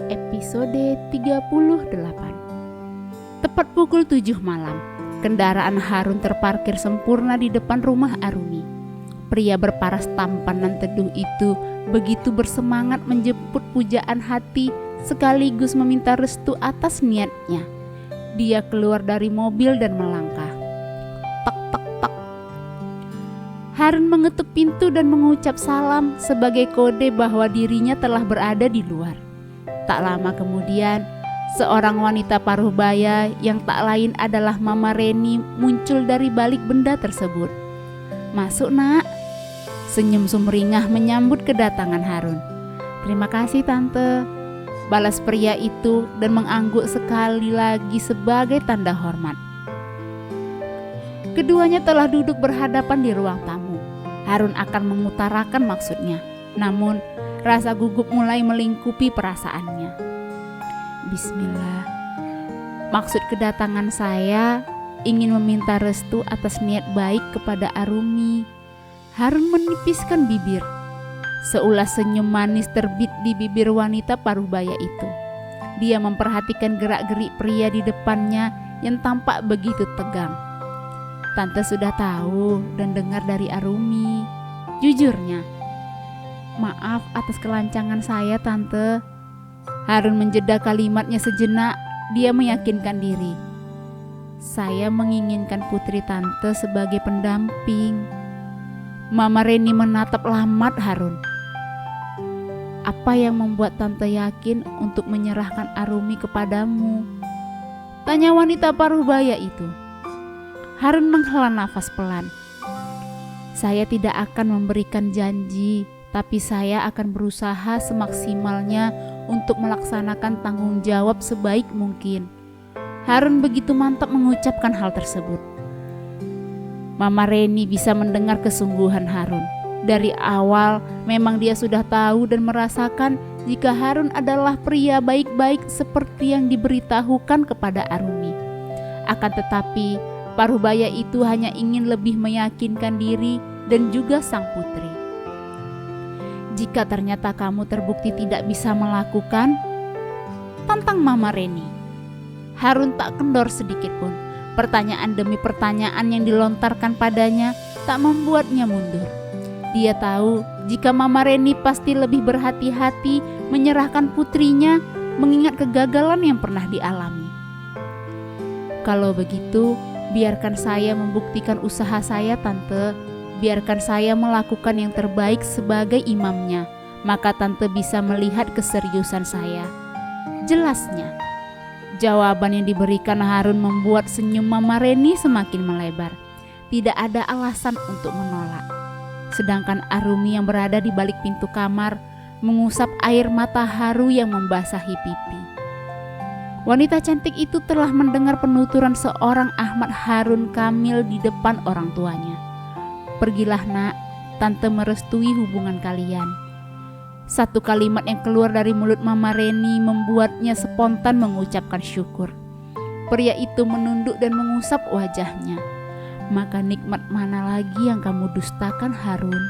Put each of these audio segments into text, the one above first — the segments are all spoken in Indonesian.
Episode 38. Tepat pukul 7 malam, kendaraan Harun terparkir sempurna di depan rumah Arumi. Pria berparas tampan dan teduh itu begitu bersemangat menjemput pujaan hati sekaligus meminta restu atas niatnya. Dia keluar dari mobil dan melangkah. Tak tak tak. Harun mengetuk pintu dan mengucap salam sebagai kode bahwa dirinya telah berada di luar. Tak lama kemudian, seorang wanita paruh baya yang tak lain adalah Mama Reni muncul dari balik benda tersebut. "Masuk, Nak." Senyum sumringah menyambut kedatangan Harun. "Terima kasih, Tante," balas pria itu dan mengangguk sekali lagi sebagai tanda hormat. Keduanya telah duduk berhadapan di ruang tamu. Harun akan mengutarakan maksudnya, namun rasa gugup mulai melingkupi perasaannya. "Bismillah, maksud kedatangan saya ingin meminta restu atas niat baik kepada Arumi." Harun menipiskan bibir. Seulas senyum manis terbit di bibir wanita paruh baya itu. Dia memperhatikan gerak-gerik pria di depannya yang tampak begitu tegang. "Tante sudah tahu dan dengar dari Arumi," jujurnya. "Maaf atas kelancangan saya, Tante." Harun menjeda kalimatnya sejenak. Dia meyakinkan diri. "Saya menginginkan putri Tante sebagai pendamping." Mama Reni menatap lamat Harun. "Apa yang membuat Tante yakin untuk menyerahkan Arumi kepadamu?" tanya wanita paruh baya itu. Harun menghela nafas pelan. "Saya tidak akan memberikan janji, tapi saya akan berusaha semaksimalnya untuk melaksanakan tanggung jawab sebaik mungkin." Harun begitu mantap mengucapkan hal tersebut. Mama Reni bisa mendengar kesungguhan Harun. Dari awal memang dia sudah tahu dan merasakan jika Harun adalah pria baik-baik seperti yang diberitahukan kepada Arumi. Akan tetapi paruh baya itu hanya ingin lebih meyakinkan diri dan juga sang putri. "Jika ternyata kamu terbukti tidak bisa melakukan," tantang Mama Reni. Harun tak kendor sedikit pun. Pertanyaan demi pertanyaan yang dilontarkan padanya tak membuatnya mundur. Dia tahu jika Mama Reni pasti lebih berhati-hati menyerahkan putrinya mengingat kegagalan yang pernah dialami. "Kalau begitu, biarkan saya membuktikan usaha saya, Tante. Biarkan saya melakukan yang terbaik sebagai imamnya, maka Tante bisa melihat keseriusan saya," jelasnya. Jawaban yang diberikan Harun membuat senyum Mama Reni semakin melebar. Tidak ada alasan untuk menolak. Sedangkan Arumi yang berada di balik pintu kamar mengusap air mata haru yang membasahi pipi. Wanita cantik itu telah mendengar penuturan seorang Ahmad Harun Kamil di depan orang tuanya. "Pergilah, Nak, Tante merestui hubungan kalian." Satu kalimat yang keluar dari mulut Mama Reni membuatnya spontan mengucapkan syukur. Pria itu menunduk dan mengusap wajahnya. "Maka nikmat mana lagi yang kamu dustakan, Harun?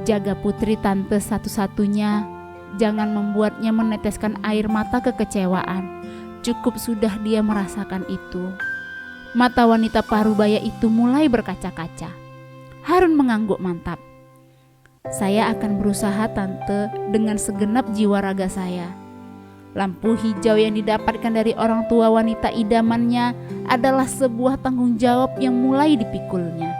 Jaga putri Tante satu-satunya. Jangan membuatnya meneteskan air mata kekecewaan. Cukup sudah dia merasakan itu." Mata wanita paruh baya itu mulai berkaca-kaca. Harun mengangguk mantap. "Saya akan berusaha, Tante, dengan segenap jiwa raga saya." Lampu hijau yang didapatkan dari orang tua wanita idamannya adalah sebuah tanggung jawab yang mulai dipikulnya.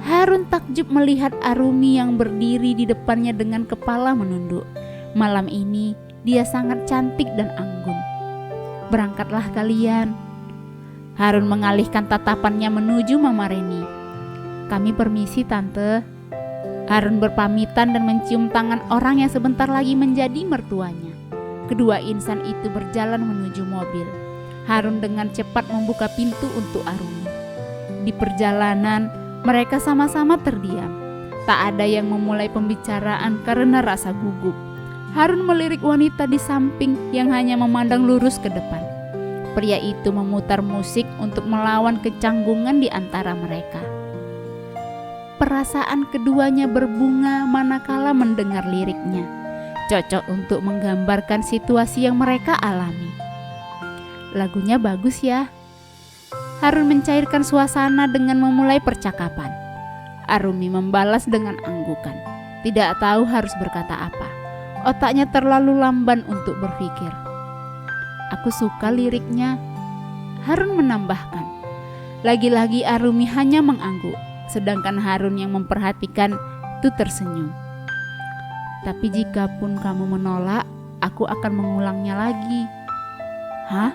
Harun takjub melihat Arumi yang berdiri di depannya dengan kepala menunduk. Malam ini dia sangat cantik dan anggun. "Berangkatlah kalian." Harun mengalihkan tatapannya menuju Mama Reni. "Kami permisi, Tante." Harun berpamitan dan mencium tangan orang yang sebentar lagi menjadi mertuanya. Kedua insan itu berjalan menuju mobil. Harun dengan cepat membuka pintu untuk Arumi. Di perjalanan, mereka sama-sama terdiam. Tak ada yang memulai pembicaraan karena rasa gugup. Harun melirik wanita di samping yang hanya memandang lurus ke depan. Pria itu memutar musik untuk melawan kecanggungan di antara mereka. Perasaan keduanya berbunga manakala mendengar liriknya. Cocok untuk menggambarkan situasi yang mereka alami. Lagunya bagus ya. Harun mencairkan suasana dengan memulai percakapan. Arumi membalas dengan anggukan. Tidak tahu harus berkata apa. Otaknya terlalu lamban untuk berpikir. Aku suka liriknya, Harun menambahkan. Lagi-lagi Arumi hanya mengangguk, sedangkan Harun yang memperhatikan itu tersenyum. Tapi jika pun kamu menolak, aku akan mengulangnya lagi. Hah?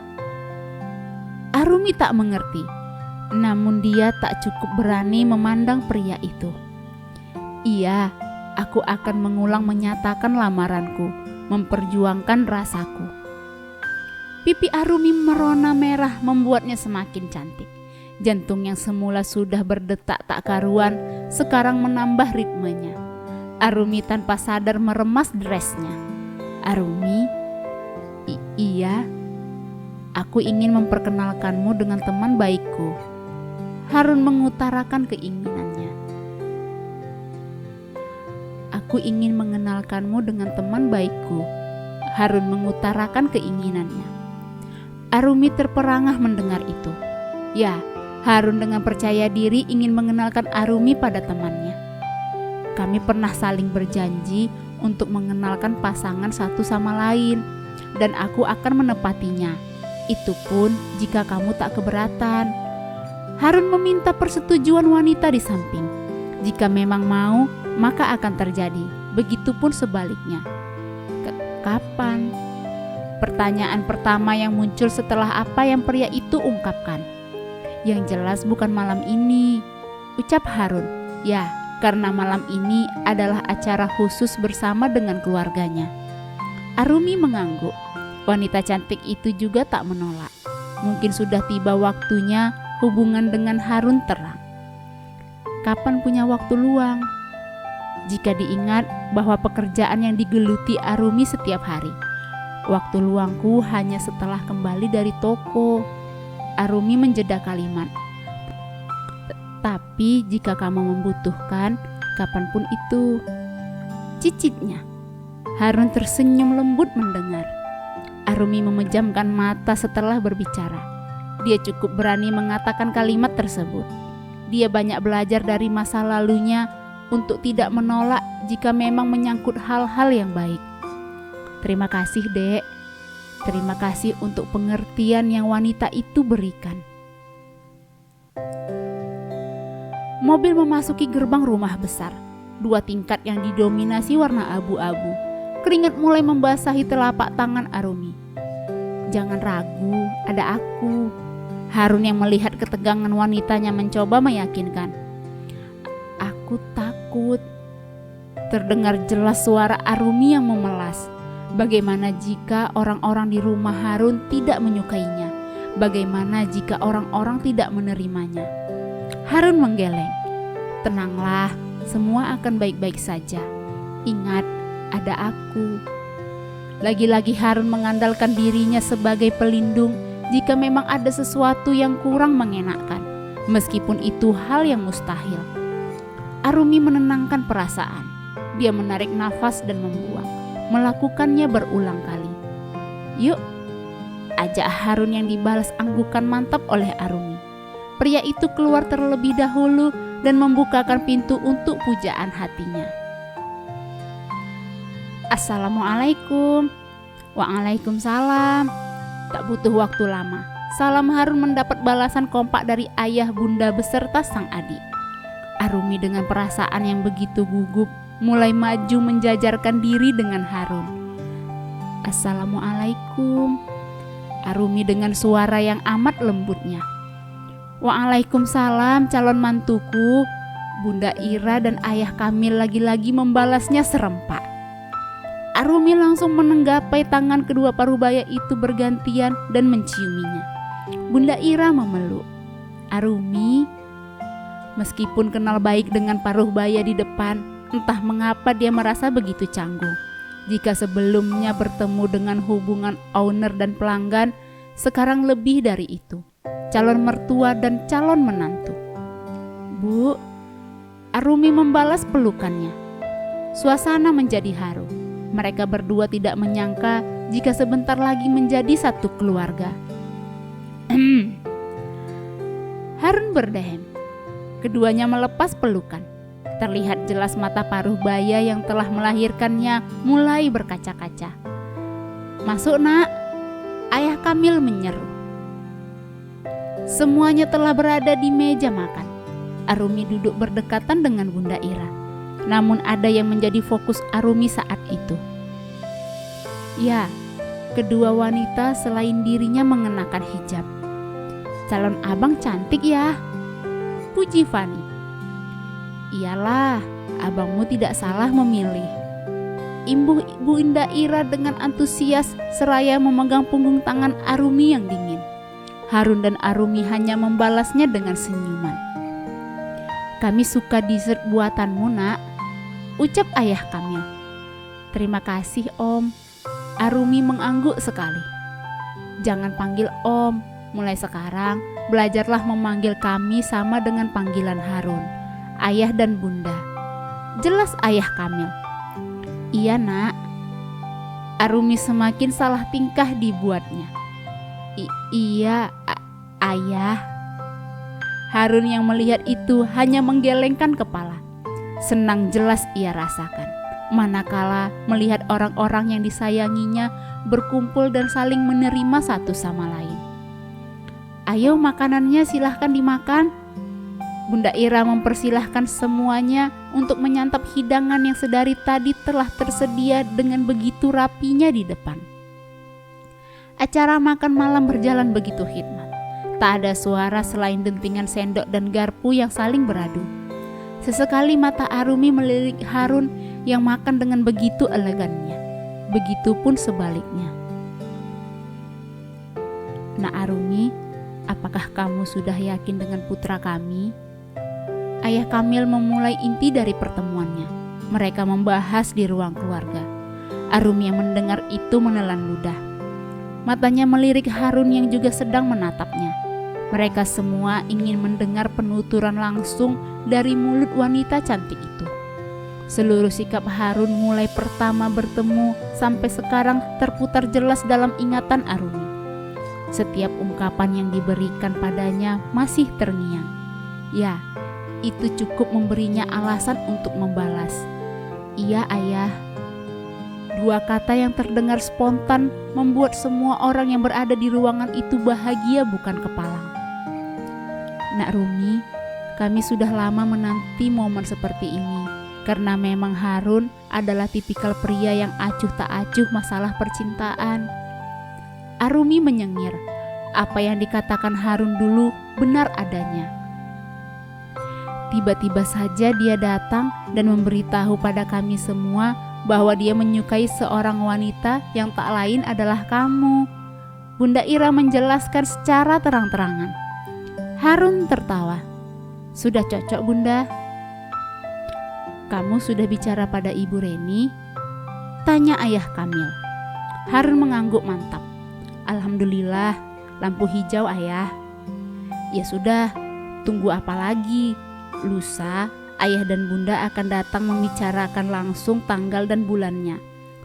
Arumi tak mengerti, namun dia tak cukup berani memandang pria itu. Iya, aku akan mengulang menyatakan lamaranku, memperjuangkan rasaku. Pipi Arumi merona merah membuatnya semakin cantik. Jantung yang semula sudah berdetak tak karuan, sekarang menambah ritmenya. Arumi tanpa sadar meremas dressnya. Arumi, iya, aku ingin memperkenalkanmu dengan teman baikku. Harun mengutarakan keinginannya. Aku ingin mengenalkanmu dengan teman baikku. Harun mengutarakan keinginannya. Arumi terperangah mendengar itu. Ya, Harun dengan percaya diri ingin mengenalkan Arumi pada temannya. Kami pernah saling berjanji untuk mengenalkan pasangan satu sama lain, dan aku akan menepatinya. Itu pun jika kamu tak keberatan. Harun meminta persetujuan wanita di samping. Jika memang mau, maka akan terjadi. Begitupun sebaliknya. Kapan? Pertanyaan pertama yang muncul setelah apa yang pria itu ungkapkan. Yang jelas bukan malam ini, ucap Harun. Ya, karena malam ini adalah acara khusus bersama dengan keluarganya. Arumi mengangguk. Wanita cantik itu juga tak menolak. Mungkin sudah tiba waktunya hubungan dengan Harun terang. Kapan punya waktu luang? Jika diingat bahwa pekerjaan yang digeluti Arumi setiap hari. Waktu luangku hanya setelah kembali dari toko. Arumi menjeda kalimat. Tapi jika kamu membutuhkan, kapanpun itu. Cicitnya. Harun tersenyum lembut mendengar. Arumi memejamkan mata setelah berbicara. Dia cukup berani mengatakan kalimat tersebut. Dia banyak belajar dari masa lalunya untuk tidak menolak jika memang menyangkut hal-hal yang baik. Terima kasih, Dek. Terima kasih untuk pengertian yang wanita itu berikan. Mobil memasuki gerbang rumah besar, 2 tingkat yang didominasi warna abu-abu. Keringat mulai membasahi telapak tangan Arumi. Jangan ragu, ada aku. Harun yang melihat ketegangan wanitanya mencoba meyakinkan. Aku takut. Terdengar jelas suara Arumi yang memelas. Bagaimana jika orang-orang di rumah Harun tidak menyukainya? Bagaimana jika orang-orang tidak menerimanya? Harun menggeleng. Tenanglah, semua akan baik-baik saja. Ingat, ada aku. Lagi-lagi Harun mengandalkan dirinya sebagai pelindung jika memang ada sesuatu yang kurang mengenakkan, meskipun itu hal yang mustahil. Arumi menenangkan perasaan. Dia menarik nafas dan membuang. Melakukannya berulang kali. Yuk, ajak Harun yang dibalas anggukan mantap oleh Arumi. Pria itu keluar terlebih dahulu dan membukakan pintu untuk pujaan hatinya. Assalamualaikum. Waalaikumsalam. Tak butuh waktu lama, salam Harun mendapat balasan kompak dari ayah bunda beserta sang adik. Arumi dengan perasaan yang begitu gugup mulai maju menjajarkan diri dengan Harun. Assalamualaikum. Arumi dengan suara yang amat lembutnya. Waalaikumsalam calon mantuku. Bunda Ira dan ayah Kamil lagi-lagi membalasnya serempak. Arumi langsung menenggapai tangan kedua parubaya itu bergantian dan menciuminya. Bunda Ira memeluk. Arumi, meskipun kenal baik dengan parubaya di depan, entah mengapa dia merasa begitu canggung. Jika sebelumnya bertemu dengan hubungan owner dan pelanggan, sekarang lebih dari itu. Calon mertua dan calon menantu. Bu, Arumi membalas pelukannya. Suasana menjadi haru. Mereka berdua tidak menyangka jika sebentar lagi menjadi satu keluarga. Harun berdehem. Keduanya melepas pelukan. Terlihat jelas mata paruh baya yang telah melahirkannya mulai berkaca-kaca. "Masuk, Nak," ayah Kamil menyeru. Semuanya telah berada di meja makan. Arumi duduk berdekatan dengan Bunda Ira. Namun ada yang menjadi fokus Arumi saat itu. Ya, kedua wanita selain dirinya mengenakan hijab. "Calon abang cantik ya," puji Fani. "Iyalah, abangmu tidak salah memilih," imbuh Bunda Ira dengan antusias seraya memegang punggung tangan Arumi yang dingin. Harun dan Arumi hanya membalasnya dengan senyuman. "Kami suka dessert buatanmu, Nak," ucap ayah Kamil. "Terima kasih, Om." Arumi mengangguk sekali. "Jangan panggil Om. Mulai sekarang, belajarlah memanggil kami sama dengan panggilan Harun, ayah dan bunda," jelas ayah Kamil. "Iya, Nak." Arumi semakin salah tingkah dibuatnya. Iya, ayah." Harun yang melihat itu hanya menggelengkan kepala. Senang jelas ia rasakan, manakala melihat orang-orang yang disayanginya berkumpul dan saling menerima satu sama lain. "Ayo, makanannya silahkan dimakan." Bunda Ira mempersilahkan semuanya untuk menyantap hidangan yang sedari tadi telah tersedia dengan begitu rapinya di depan. Acara makan malam berjalan begitu hikmat. Tak ada suara selain dentingan sendok dan garpu yang saling beradu. Sesekali mata Arumi melirik Harun yang makan dengan begitu elegannya. Begitupun sebaliknya. "Nak Arumi, apakah kamu sudah yakin dengan putra kami?" Ayah Kamil memulai inti dari pertemuannya. Mereka membahas di ruang keluarga. Arumi yang mendengar itu menelan ludah. Matanya melirik Harun yang juga sedang menatapnya. Mereka semua ingin mendengar penuturan langsung dari mulut wanita cantik itu. Seluruh sikap Harun mulai pertama bertemu sampai sekarang terputar jelas dalam ingatan Arumi. Setiap ungkapan yang diberikan padanya masih terngiang. Ya, itu cukup memberinya alasan untuk membalas. "Iya, ayah." Dua kata yang terdengar spontan membuat semua orang yang berada di ruangan itu bahagia bukan kepalang. "Nak Rumi, kami sudah lama menanti momen seperti ini, karena memang Harun adalah tipikal pria yang acuh tak acuh masalah percintaan." Arumi menyengir. Apa yang dikatakan Harun dulu benar adanya. Tiba-tiba saja dia datang dan memberitahu pada kami semua bahwa dia menyukai seorang wanita yang tak lain adalah kamu. Bunda Ira menjelaskan secara terang-terangan. Harun tertawa. "Sudah cocok, Bunda." "Kamu sudah bicara pada Ibu Reni?" tanya ayah Kamil. Harun mengangguk mantap. "Alhamdulillah, lampu hijau, ayah." "Ya sudah, tunggu apa lagi? Lusa ayah dan bunda akan datang membicarakan langsung tanggal dan bulannya.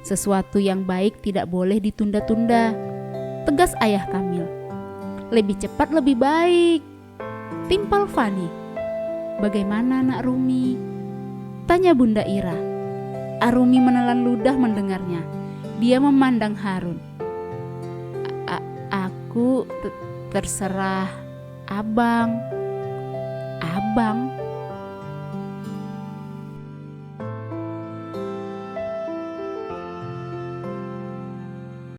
Sesuatu yang baik tidak boleh ditunda-tunda," tegas ayah Kamil. "Lebih cepat lebih baik," timpal Fani. "Bagaimana, Nak Rumi?" tanya Bunda Ira. Arumi menelan ludah mendengarnya. Dia memandang Harun. Aku terserah abang." "Abang?"